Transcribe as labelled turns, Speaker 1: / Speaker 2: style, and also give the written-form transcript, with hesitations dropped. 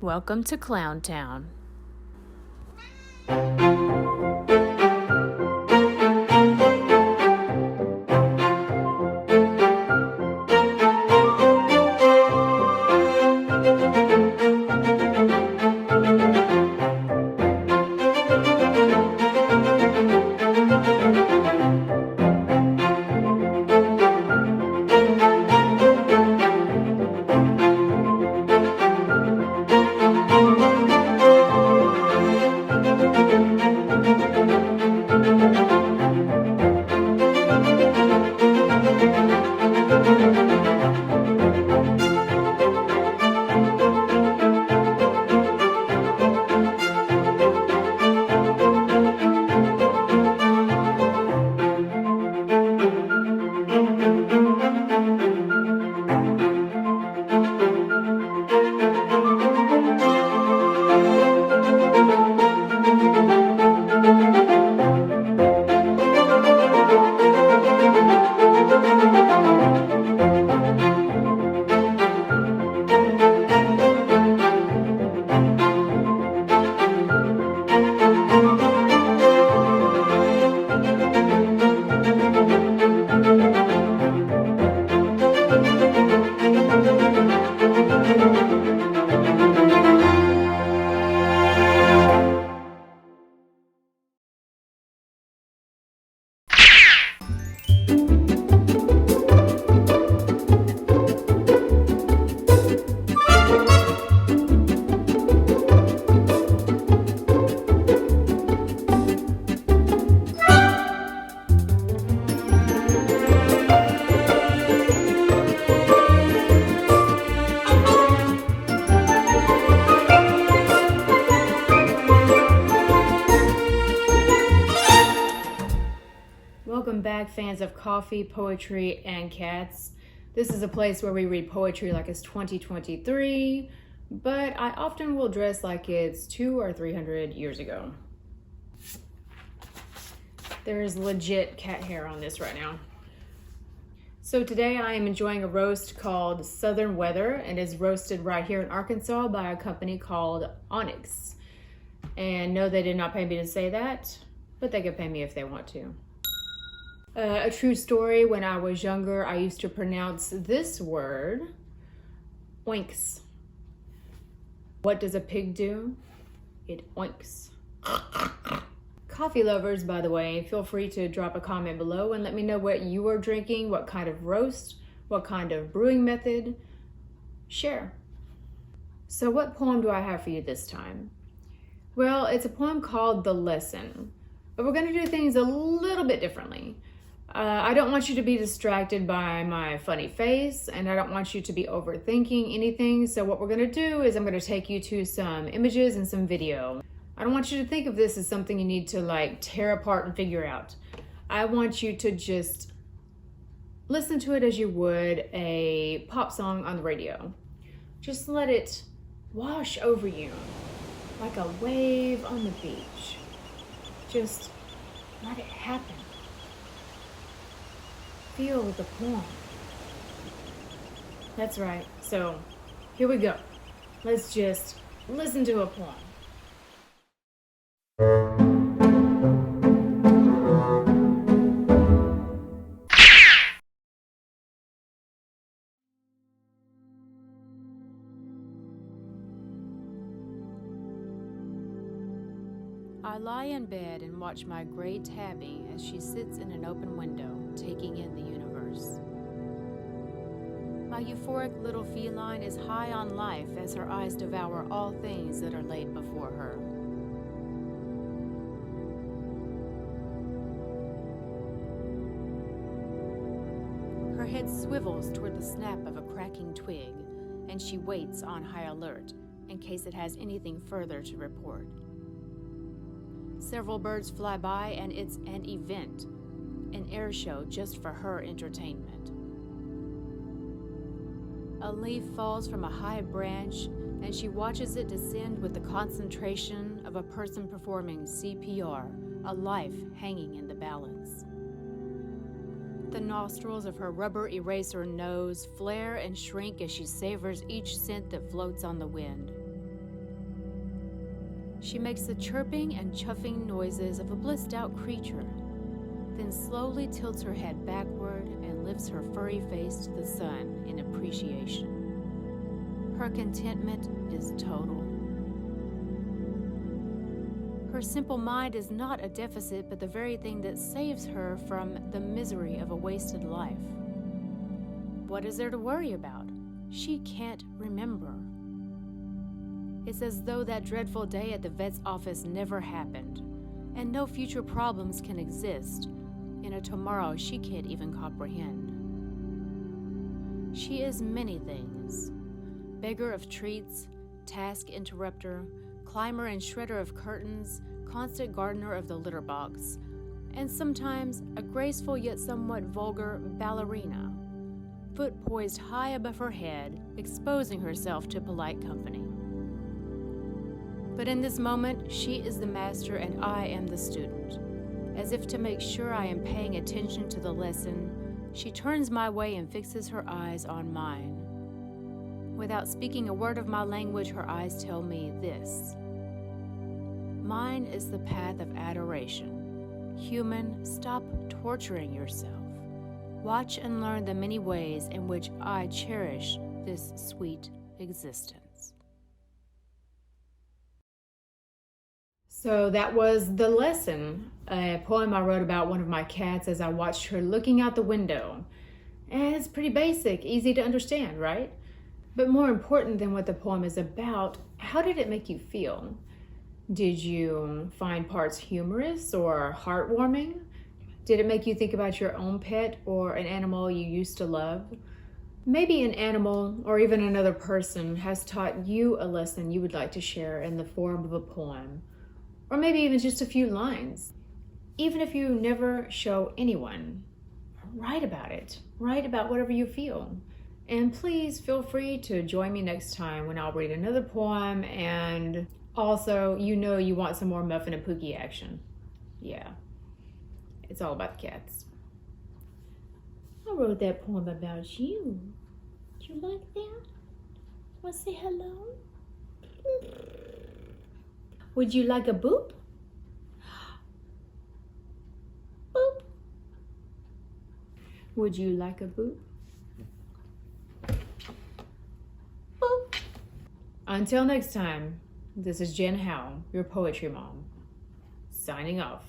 Speaker 1: Welcome to Clown Town. Welcome back, fans of coffee, poetry, and cats. This is a place where we read poetry like it's 2023, but I often will dress like it's 200 or 300 years ago. There's legit cat hair on this right now. So today I am enjoying a roast called Southern Weather, and is roasted right here in Arkansas by a company called Onyx. And no, they did not pay me to say that, but they could pay me if they want to. A true story, when I was younger, I used to pronounce this word, oinks. What does a pig do? It oinks. Coffee lovers, by the way, feel free to drop a comment below and let me know what you are drinking, what kind of roast, what kind of brewing method. Share. So what poem do I have for you this time? Well, it's a poem called The Lesson, but we're going to do things a little bit differently. I don't want you to be distracted by my funny face, and I don't want you to be overthinking anything. So what we're going to do is I'm going to take you to some images and some video. I don't want you to think of this as something you need to like tear apart and figure out. I want you to just listen to it as you would a pop song on the radio. Just let it wash over you like a wave on the beach. Just let it happen. Feel the poem. That's right. So here we go. Let's just listen to a poem. I lie in bed and watch my gray tabby as she sits in an open window, taking in the universe. My euphoric little feline is high on life as her eyes devour all things that are laid before her. Her head swivels toward the snap of a cracking twig, and she waits on high alert in case it has anything further to report. Several birds fly by, and it's an event, an air show just for her entertainment. A leaf falls from a high branch, and she watches it descend with the concentration of a person performing CPR, a life hanging in the balance. The nostrils of her rubber eraser nose flare and shrink as she savors each scent that floats on the wind. She makes the chirping and chuffing noises of a blissed-out creature, then slowly tilts her head backward and lifts her furry face to the sun in appreciation. Her contentment is total. Her simple mind is not a deficit, but the very thing that saves her from the misery of a wasted life. What is there to worry about? She can't remember. It's as though that dreadful day at the vet's office never happened, and no future problems can exist in a tomorrow she can't even comprehend. She is many things: beggar of treats, task interrupter, climber and shredder of curtains, constant gardener of the litter box, and sometimes a graceful yet somewhat vulgar ballerina, foot poised high above her head, exposing herself to polite company. But in this moment, she is the master and I am the student. As if to make sure I am paying attention to the lesson, she turns my way and fixes her eyes on mine. Without speaking a word of my language, her eyes tell me this: mine is the path of adoration. Human, stop torturing yourself. Watch and learn the many ways in which I cherish this sweet existence. So that was The Lesson, a poem I wrote about one of my cats as I watched her looking out the window. And it's pretty basic, easy to understand, right? But more important than what the poem is about, how did it make you feel? Did you find parts humorous or heartwarming? Did it make you think about your own pet or an animal you used to love? Maybe an animal or even another person has taught you a lesson you would like to share in the form of a poem, or maybe even just a few lines. Even if you never show anyone, write about it. Write about whatever you feel. And please feel free to join me next time when I'll read another poem. And also, you know you want some more Muffin and Pooky action. Yeah, it's all about the cats. I wrote that poem about you. Do you like that? Want to say hello? Would you like a boop? Boop. Would you like a boop? Boop. Until next time, this is Jenn, your poetry mom, signing off.